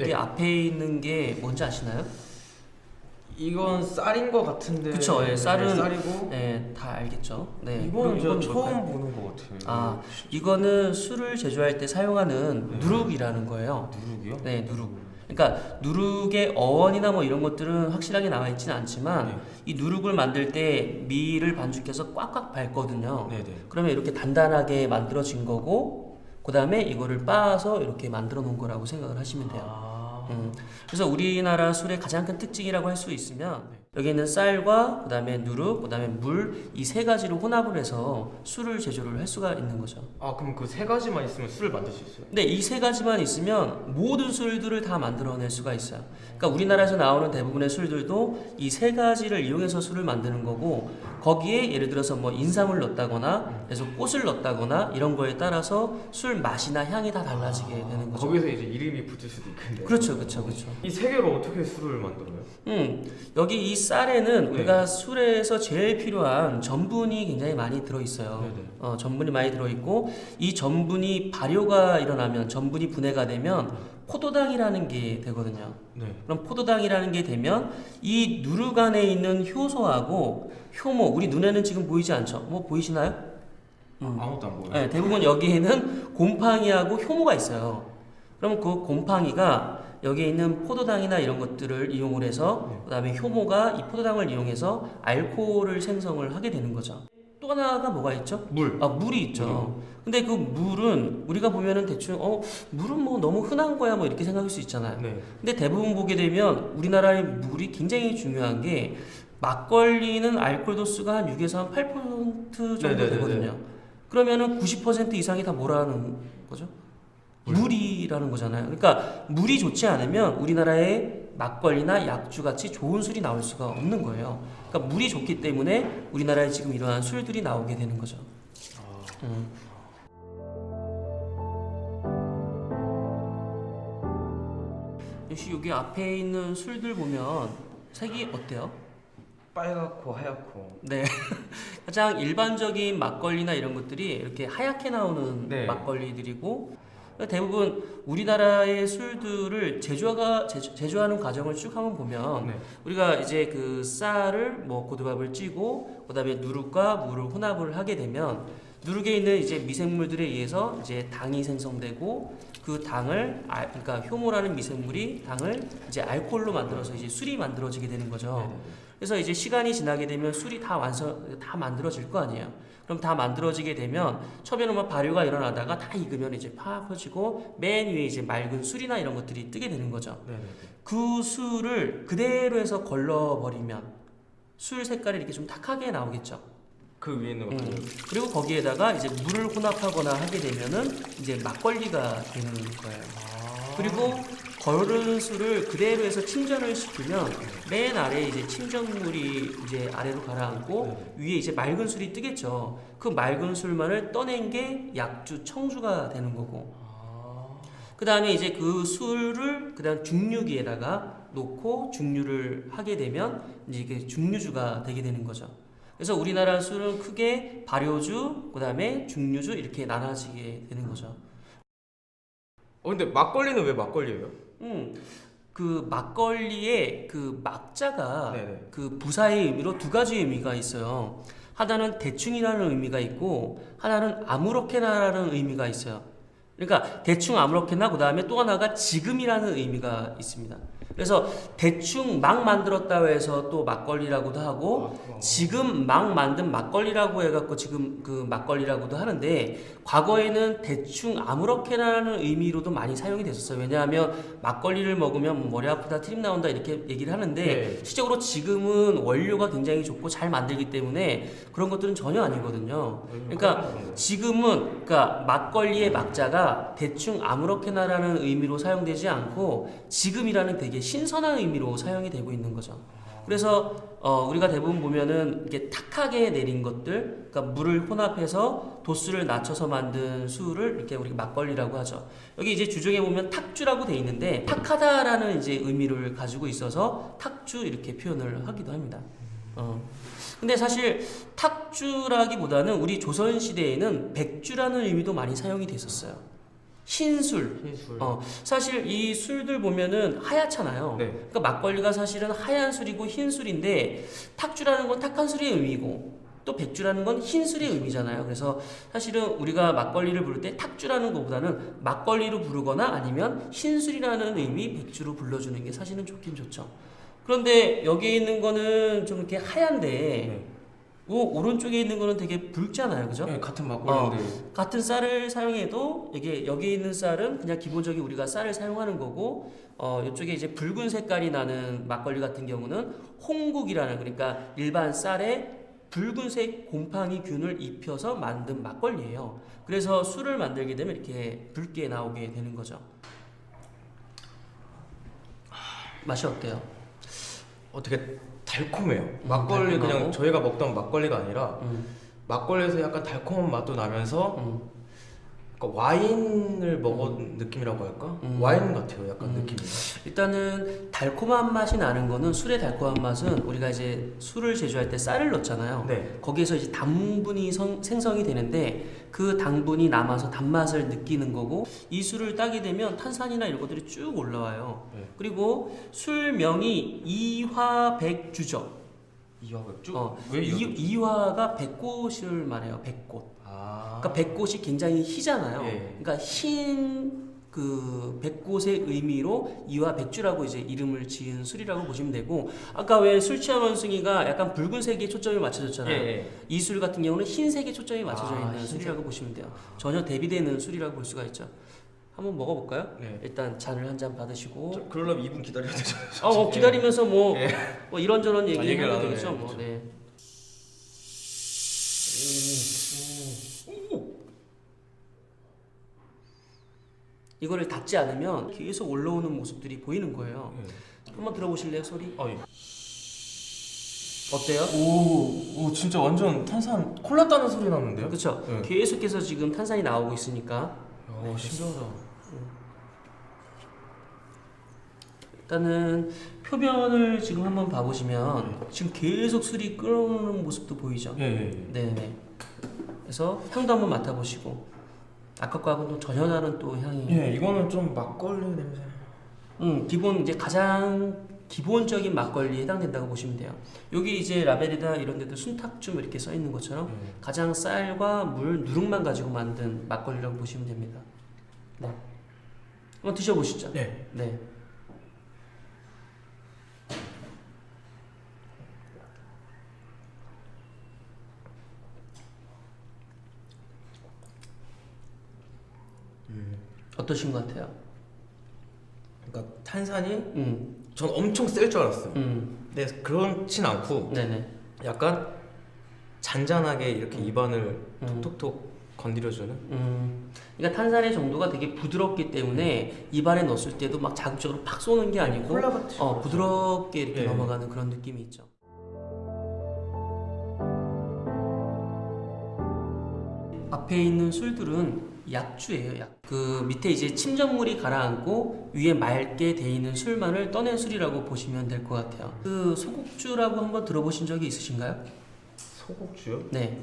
여기 네. 앞에 있는 게 뭔지 아시나요? 이건 쌀인 것 같은데. 그쵸, 예, 쌀은 네, 쌀이고. 네, 다 알겠죠. 네, 이거는 제가 이건 처음 뭘까요? 보는 것 같아요. 아, 이거는 술을 제조할 때 사용하는 네. 누룩이라는 거예요. 누룩이요? 네, 누룩. 그러니까 누룩의 어원이나 뭐 이런 것들은 확실하게 나와 있지는 않지만 네. 이 누룩을 만들 때 밀을 반죽해서 꽉꽉 밟거든요. 네네. 그러면 이렇게 단단하게 만들어진 거고 그 다음에 이거를 빻아서 이렇게 만들어 놓은 거라고 생각을 하시면 돼요. 아. 그래서 우리나라 술의 가장 큰 특징이라고 할 수 있으면 네. 여기 있는 쌀과 그 다음에 누룩, 그 다음에 물 이 세 가지를 혼합을 해서 술을 제조를 할 수가 있는 거죠. 아, 그럼 그 세 가지만 있으면 술을 만들 수 있어요? 근데 이 세 가지만 있으면 모든 술들을 다 만들어낼 수가 있어요. 그러니까 우리나라에서 나오는 대부분의 술들도 이 세 가지를 이용해서 술을 만드는 거고 거기에 예를 들어서 뭐 인삼을 넣었다거나 그래서 꽃을 넣었다거나 이런 거에 따라서 술 맛이나 향이 다 달라지게 되는 거죠. 거기서 이제 이름이 붙을 수도 있겠네요. 그렇죠, 그렇죠, 그렇죠. 이 세 개로 어떻게 술을 만들어요? 여기 이 쌀에는 네. 우리가 술에서 제일 필요한 전분이 굉장히 많이 들어있어요. 네네. 전분이 많이 들어있고 이 전분이 발효가 일어나면 전분이 분해가 되면 포도당이라는 게 되거든요. 네. 그럼 포도당이라는 게 되면 이 누룩 안에 있는 효소하고 효모, 우리 눈에는 지금 보이지 않죠? 뭐 보이시나요? 아무것도 안 보여요. 네, 대부분 여기에는 곰팡이하고 효모가 있어요. 그럼 그 곰팡이가 여기에 있는 포도당이나 이런 것들을 이용을 해서 그다음에 효모가 이 포도당을 이용해서 알코올을 생성을 하게 되는 거죠. 또 하나가 뭐가 있죠? 물. 물이 있죠. 근데 그 물은 우리가 보면은 대충 물은 뭐 너무 흔한 거야 뭐 이렇게 생각할 수 있잖아요. 네. 근데 대부분 보게 되면 우리나라의 물이 굉장히 중요한 게 막걸리는 알코올 도수가 한 6에서 한 8% 정도 네네네네. 되거든요. 그러면은 90% 이상이 다 뭐라는 거죠? 물이라는 거잖아요. 그러니까 물이 좋지 않으면 우리나라에 막걸리나 약주 같이 좋은 술이 나올 수가 없는 거예요. 그러니까 물이 좋기 때문에 우리나라에 지금 이러한 술들이 나오게 되는 거죠. 음. 역시 여기 앞에 있는 술들 보면 색이 어때요? 빨갛고 하얗고. 네. 가장 일반적인 막걸리나 이런 것들이 이렇게 하얗게 나오는 네. 막걸리들이고 대부분 우리나라의 술들을 제조하는 과정을 쭉 한번 보면 네. 우리가 이제 그 쌀을 뭐 고두밥을 찌고 그다음에 누룩과 물을 혼합을 하게 되면 누룩에 있는 이제 미생물들에 의해서 이제 당이 생성되고 그 당을 그러니까 효모라는 미생물이 당을 이제 알코올로 만들어서 이제 술이 만들어지게 되는 거죠. 네네. 그래서 이제 시간이 지나게 되면 술이 다 만들어질 거 아니에요. 그럼 다 만들어지게 되면 처음에는 뭐 발효가 일어나다가 다 익으면 이제 팍 퍼지고 맨 위에 이제 맑은 술이나 이런 것들이 뜨게 되는 거죠. 네네. 그 술을 그대로 해서 걸러버리면 술 색깔이 이렇게 좀 탁하게 나오겠죠. 그 위에 있는 것들. 그리고 거기에다가 이제 물을 혼합하거나 하게 되면은 이제 막걸리가 되는 거예요. 그리고 거른 술을 그대로 해서 침전을 시키면 맨 아래에 이제 침전물이 이제 아래로 가라앉고 위에 이제 맑은 술이 뜨겠죠. 그 맑은 술만을 떠낸 게 약주, 청주가 되는 거고. 그 다음에 이제 그 술을 그다음 중류기에다가 놓고 중류를 하게 되면 이제 이게 중류주가 되게 되는 거죠. 그래서 우리나라 술은 크게 발효주, 그 다음에 중류주 이렇게 나눠지게 되는 거죠. 근데 막걸리는 왜 막걸리예요? 그 막걸리의 그 막자가 네네. 그 부사의 의미로 두 가지 의미가 있어요. 하나는 대충이라는 의미가 있고 하나는 아무렇게나라는 의미가 있어요. 그러니까 대충 아무렇게나 그 다음에 또 하나가 지금이라는 의미가 있습니다. 그래서 대충 막 만들었다고 해서 또 막걸리라고도 하고 지금 막 만든 막걸리라고 해갖고 지금 그 막걸리라고도 하는데 과거에는 대충 아무렇게나라는 의미로도 많이 사용이 됐었어요. 왜냐하면 막걸리를 먹으면 뭐 머리 아프다 트림 나온다 이렇게 얘기를 하는데 네. 실적으로 지금은 원료가 굉장히 좋고 잘 만들기 때문에 그런 것들은 전혀 아니거든요. 그러니까 지금은 그러니까 막걸리의 막자가 대충 아무렇게나라는 의미로 사용되지 않고 지금이라는 되게 신선한 의미로 사용이 되고 있는 거죠. 그래서 우리가 대부분 보면은 이렇게 탁하게 내린 것들, 그러니까 물을 혼합해서 도수를 낮춰서 만든 술을 이렇게 우리가 막걸리라고 하죠. 여기 이제 주종에 보면 탁주라고 돼 있는데 탁하다라는 이제 의미를 가지고 있어서 탁주 이렇게 표현을 하기도 합니다. 근데 사실 탁주라기보다는 우리 조선 시대에는 백주라는 의미도 많이 사용이 됐었어요. 흰술. 흰술. 사실 이 술들 보면은 하얗잖아요. 네. 그러니까 막걸리가 사실은 하얀 술이고 흰 술인데 탁주라는 건 탁한 술의 의미고 또 백주라는 건 흰 술의 의미잖아요. 그래서 사실은 우리가 막걸리를 부를 때 탁주라는 것보다는 막걸리로 부르거나 아니면 흰 술이라는 의미 백주로 불러주는 게 사실은 좋긴 좋죠. 그런데 여기 있는 거는 좀 이렇게 하얀데 네. 오른쪽에 있는 거는 되게 붉잖아요, 그죠? 네, 같은 막걸리인데. 같은 쌀을 사용해도 이게 여기 있는 쌀은 그냥 기본적인 우리가 쌀을 사용하는 거고 이쪽에 이제 붉은 색깔이 나는 막걸리 같은 경우는 홍국이라는 그러니까 일반 쌀에 붉은색 곰팡이 균을 입혀서 만든 막걸리예요. 그래서 술을 만들게 되면 이렇게 붉게 나오게 되는 거죠. 맛이 어때요? 되게 달콤해요. 막걸리 달콤하고? 그냥 저희가 먹던 막걸리가 아니라 막걸리에서 약간 달콤한 맛도 나면서 그러니까 와인을 먹은 느낌이라고 할까? 와인 같아요, 약간 느낌이. 일단은 달콤한 맛이 나는 거는 술의 달콤한 맛은 우리가 이제 술을 제조할 때 쌀을 넣잖아요. 네. 거기에서 이제 당분이 생성이 되는데 그 당분이 남아서 단맛을 느끼는 거고 이 술을 따게 되면 탄산이나 이런 것들이 쭉 올라와요. 네. 그리고 술명이 이화백주죠. 이화가 쭉. 어, 왜 이화가 백꽃을 말해요. 백꽃. 아. 그러니까 백꽃이 굉장히 희잖아요. 예. 그러니까 흰 그 백꽃의 의미로 이화 백주라고 이제 이름을 지은 술이라고 보시면 되고 아까 왜 술 취한 원숭이가 약간 붉은색에 초점이 맞춰졌잖아요. 예. 이 술 같은 경우는 흰색에 초점이 맞춰져 있는 흰색. 술이라고 보시면 돼요. 전혀 대비되는 술이라고 볼 수가 있죠. 한번 먹어볼까요? 네. 일단 잔을 한 잔 받으시고 그러려면 2분 기다려야 되잖아요. 기다리면서 뭐, 예. 뭐 이런저런 얘기를 얘기하면 나누네. 되겠죠. 뭐, 그렇죠. 네. 이거를 닫지 않으면 계속 올라오는 모습들이 보이는 거예요. 한번 들어보실래요, 소리? 예. 어때요? 오, 진짜 완전 탄산 콜라 따는 소리 나는데요? 그렇죠. 네. 계속해서 지금 탄산이 나오고 있으니까 신기하다. 일단은 표면을 지금 한번 봐보시면 지금 계속 술이 끓어오는 모습도 보이죠. 예. 네네. 그래서 향도 한번 맡아보시고 아까 거하고는 전혀 다른 또 향이. 예, 이거는 좀 막걸리 냄새. 기본 이제 가장 기본적인 막걸리에 해당된다고 보시면 돼요. 여기 이제 라벨이나 이런 데도 순탁주 이렇게 써 있는 것처럼 가장 쌀과 물, 누룩만 가지고 만든 막걸리라고 보시면 됩니다. 네. 한번 드셔보시죠. 네. 네. 어떠신 것 같아요? 그러니까 탄산이 음. 전 엄청 셀 줄 알았어요. 음. 근데 그렇진 않고 네네. 약간 잔잔하게 이렇게 입안을 톡톡톡 건드려주는. 그러니까 탄산의 정도가 되게 부드럽기 때문에 입안에 넣었을 때도 막 자극적으로 팍 쏘는 게 아니고 콜라 같이. 부드럽게 이렇게 예. 넘어가는 그런 느낌이 있죠. 앞에 있는 술들은 약주예요. 약. 그 밑에 이제 침전물이 가라앉고 위에 맑게 돼 있는 술만을 떠낸 술이라고 보시면 될 것 같아요. 그 소곡주라고 한번 들어보신 적이 있으신가요? 소곡주요? 네.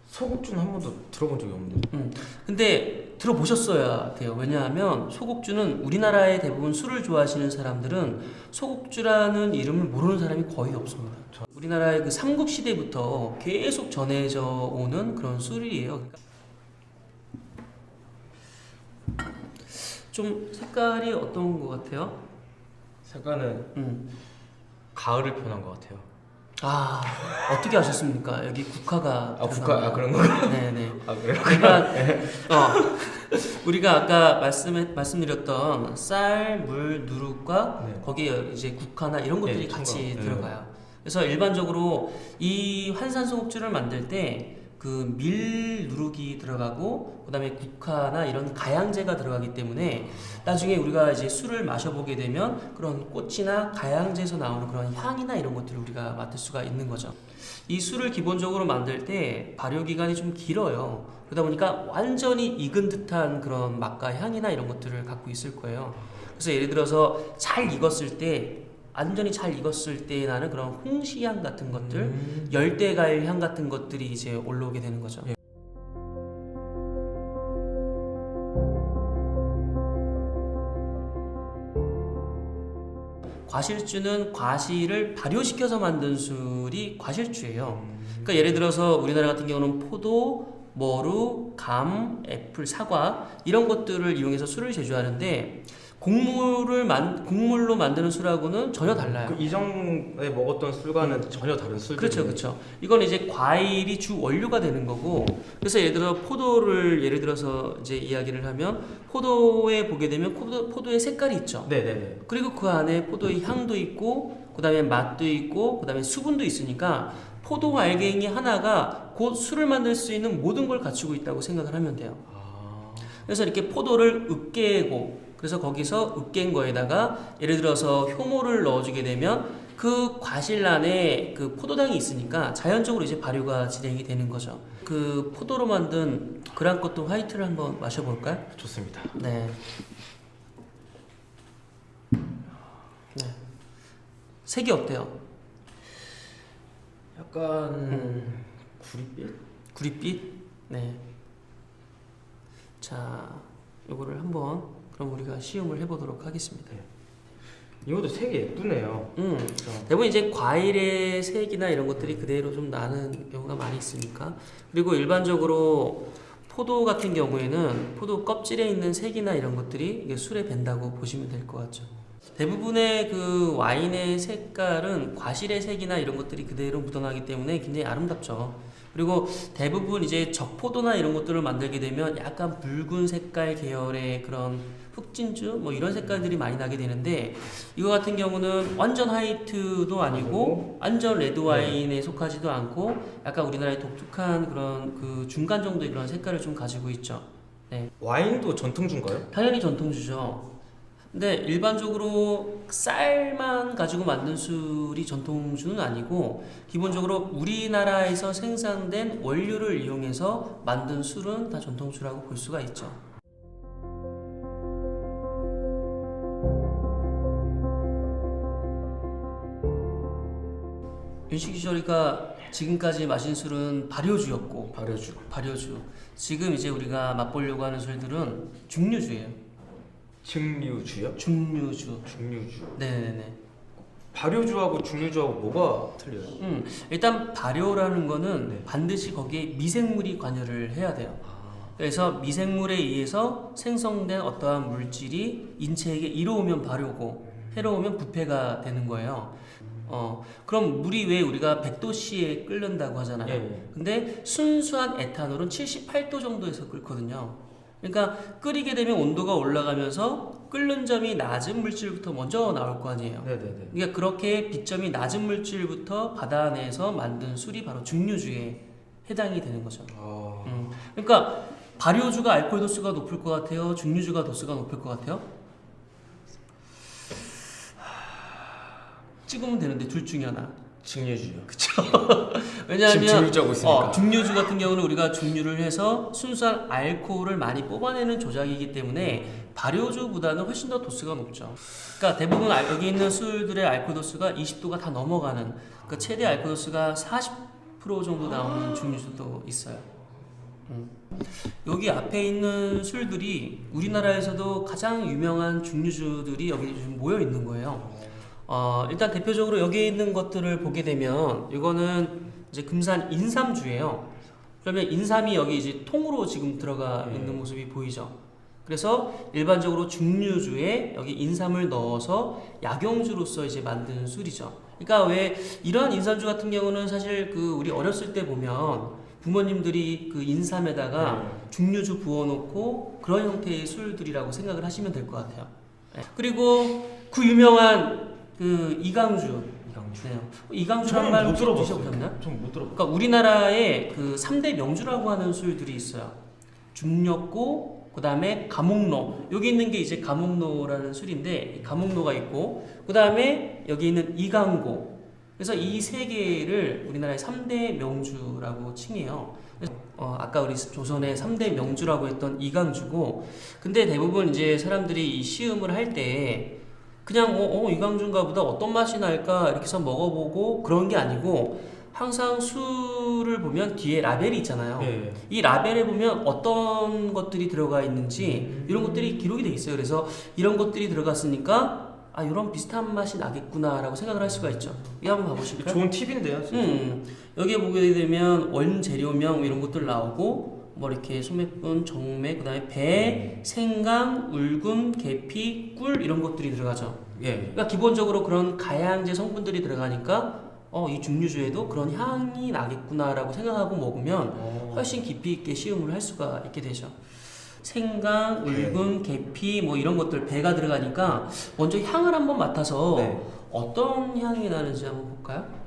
소곡주는 한 번도 들어본 적이 없는데. 근데 들어보셨어야 돼요. 왜냐하면 소곡주는 우리나라의 대부분 술을 좋아하시는 사람들은 소곡주라는 이름을 모르는 사람이 거의 없습니다. 우리나라의 그 삼국시대부터 계속 전해져 오는 그런 술이에요. 그러니까 좀 색깔이 어떤 것 같아요? 색깔은 가을을 표현한 것 같아요. 아, 어떻게 아셨습니까? 여기 국화가 국화 그런 건가? 네네. 그래요? 그러니까 우리가 아까 말씀드렸던 쌀, 물, 누룩과 네. 거기에 이제 국화나 이런 것들이 네, 같이 첨가. 들어가요. 그래서 일반적으로 이 환산소곡주를 만들 때 그 밀 누룩이 들어가고 그다음에 국화나 이런 가양제가 들어가기 때문에 나중에 우리가 이제 술을 마셔보게 되면 그런 꽃이나 가양제에서 나오는 그런 향이나 이런 것들을 우리가 맡을 수가 있는 거죠. 이 술을 기본적으로 만들 때 발효 기간이 좀 길어요. 그러다 보니까 완전히 익은 듯한 그런 맛과 향이나 이런 것들을 갖고 있을 거예요. 그래서 예를 들어서 잘 익었을 때 완전히 잘 익었을 때 나는 그런 홍시향 같은 것들, 열대과일 향 같은 것들이 이제 올라오게 되는 거죠. 과실주는 과실을 발효시켜서 만든 술이 과실주예요. 그러니까 예를 들어서 우리나라 같은 경우는 포도, 머루, 감, 애플, 사과 이런 것들을 이용해서 술을 제조하는데 곡물로 만드는 술하고는 전혀 달라요. 그 이전에 먹었던 술과는 전혀 다른 술들. 그렇죠, 그렇죠. 이건 이제 과일이 주 원료가 되는 거고, 그래서 예를 들어 포도를 예를 들어서 이제 이야기를 하면 포도에 보게 되면 포도의 색깔이 있죠. 네네네. 그리고 그 안에 포도의 향도 있고, 그다음에 맛도 있고, 그다음에 수분도 있으니까 포도 알갱이 하나가 곧 술을 만들 수 있는 모든 걸 갖추고 있다고 생각을 하면 돼요. 그래서 이렇게 포도를 으깨고, 그래서 거기서 으깬 거에다가 예를 들어서 효모를 넣어주게 되면 그 과실 안에 그 포도당이 있으니까 자연적으로 이제 발효가 진행이 되는 거죠. 그 포도로 만든 그랑코트 화이트를 한번 마셔볼까요? 좋습니다. 네. 네. 색이 어때요? 약간 구릿빛? 구릿빛? 네. 자, 요거를 한번 그럼 우리가 시음을 해보도록 하겠습니다. 이것도 색이 예쁘네요. 대부분 이제 과일의 색이나 이런 것들이 그대로 좀 나는 경우가 많이 있으니까. 그리고 일반적으로 포도 같은 경우에는 포도 껍질에 있는 색이나 이런 것들이 이게 술에 밴다고 보시면 될 것 같죠. 대부분의 그 와인의 색깔은 과실의 색이나 이런 것들이 그대로 묻어나기 때문에 굉장히 아름답죠. 그리고 대부분 이제 적포도나 이런 것들을 만들게 되면 약간 붉은 색깔 계열의 그런 흑진주 뭐 이런 색깔들이 많이 나게 되는데 이거 같은 경우는 완전 화이트도 아니고 완전 레드 와인에 속하지도 않고 약간 우리나라의 독특한 그런 그 중간 정도의 그런 색깔을 좀 가지고 있죠. 네. 와인도 전통주인가요? 당연히 전통주죠. 근데 일반적으로 쌀만 가지고 만든 술이 전통주는 아니고 기본적으로 우리나라에서 생산된 원료를 이용해서 만든 술은 다 전통주라고 볼 수가 있죠. 윤식이 저희가 지금까지 마신 술은 발효주였고 발효주. 지금 이제 우리가 맛보려고 하는 술들은 중류주예요. 증류주요? 중류주. 증류주. 네네네. 발효주하고 중류주하고 뭐가 틀려요? 일단 발효라는 거는 네. 반드시 거기에 미생물이 관여를 해야 돼요. 그래서 미생물에 의해서 생성된 어떠한 물질이 인체에게 이로우면 발효고 해로우면 부패가 되는 거예요. 그럼 물이 왜 우리가 100도씨에 끓는다고 하잖아요. 예. 근데 순수한 에탄올은 78도 정도에서 끓거든요. 그러니까 끓이게 되면 온도가 올라가면서 끓는 점이 낮은 물질부터 먼저 나올 거 아니에요. 네네네. 그러니까 그렇게 빛점이 낮은 물질부터 받아내서 만든 술이 바로 중류주에 해당이 되는 거죠. 그러니까 발효주가 알코올 도수가 높을 것 같아요? 중류주가 도수가 높을 것 같아요? 찍으면 되는데 둘 중에 하나. 증류주요. 그쵸? 왜냐하면 지금 증류주하고 있으니까. 중류주 같은 경우는 우리가 중류를 해서 순수한 알코올을 많이 뽑아내는 조작이기 때문에 발효주보다는 훨씬 더 도수가 높죠. 그러니까 대부분 여기 있는 술들의 알코올 도수가 20도가 다 넘어가는, 그러니까 최대 알코올 도수가 40% 정도 나오는 중류주도 있어요. 여기 앞에 있는 술들이 우리나라에서도 가장 유명한 중류주들이 여기 좀 모여 있는 거예요. 일단 대표적으로 여기 있는 것들을 보게 되면 이거는 이제 금산 인삼주예요. 그러면 인삼이 여기 이제 통으로 지금 들어가 있는 모습이 보이죠. 그래서 일반적으로 중류주에 여기 인삼을 넣어서 약용주로서 이제 만든 술이죠. 그러니까 왜 이런 인삼주 같은 경우는 사실 그 우리 어렸을 때 보면 부모님들이 그 인삼에다가 중류주 부어놓고 그런 형태의 술들이라고 생각을 하시면 될 것 같아요. 그리고 그 유명한 그 이강주. 네. 이강주라는 말 혹시 드셔보셨나요? 좀 못 들어봤어요. 그러니까 우리나라에 그 3대 명주라고 하는 술들이 있어요. 중력고, 그 다음에 가목로. 여기 있는 게 이제 가목로라는 술인데, 가목로가 있고, 그 다음에 여기 있는 이강고. 그래서 이 세 개를 우리나라의 3대 명주라고 칭해요. 아까 우리 조선의 3대 명주라고 했던 이강주고, 근데 대부분 이제 사람들이 이 시음을 할 때, 그냥 이강주인가 보다 어떤 맛이 날까 이렇게 해서 먹어보고 그런 게 아니고 항상 술을 보면 뒤에 라벨이 있잖아요. 네. 이 라벨에 보면 어떤 것들이 들어가 있는지 이런 것들이 기록이 돼 있어요. 그래서 이런 것들이 들어갔으니까 아 이런 비슷한 맛이 나겠구나라고 생각을 할 수가 있죠. 이거 한번 봐보실까요? 좋은 팁인데요. 진짜. 여기에 보게 되면 원재료명 이런 것들 나오고 뭐 이렇게 소맥분, 정맥, 그다음에 배, 생강, 울금, 계피, 꿀 이런 것들이 들어가죠. 예. 그러니까 기본적으로 그런 가양제 성분들이 들어가니까 이 증류주에도 그런 향이 나겠구나라고 생각하고 먹으면 훨씬 깊이 있게 시음을 할 수가 있게 되죠. 생강, 울금, 계피 뭐 이런 것들 배가 들어가니까 먼저 향을 한번 맡아서 네. 어떤 향이 나는지 한번 볼까요?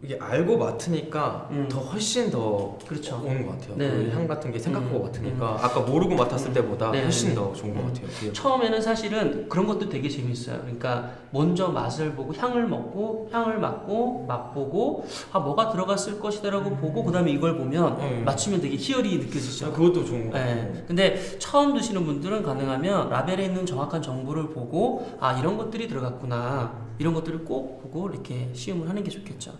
이게 알고 맡으니까 더 훨씬 더 그렇죠. 오는 것 같아요. 네. 그 향 같은 게 생각하고 맡으니까 아까 모르고 맡았을 때보다 네. 훨씬 더 좋은 것 같아요. 그게. 처음에는 사실은 그런 것도 되게 재밌어요. 그러니까 먼저 맛을 보고 향을 먹고 향을 맡고 맛보고 아 뭐가 들어갔을 것이다라고 보고 그다음에 이걸 보면 맞추면 되게 희열이 느껴지죠. 아, 그것도 좋은 것 같아요. 네. 근데 처음 드시는 분들은 가능하면 라벨에 있는 정확한 정보를 보고 아 이런 것들이 들어갔구나 이런 것들을 꼭 보고 이렇게 시음을 하는 게 좋겠죠.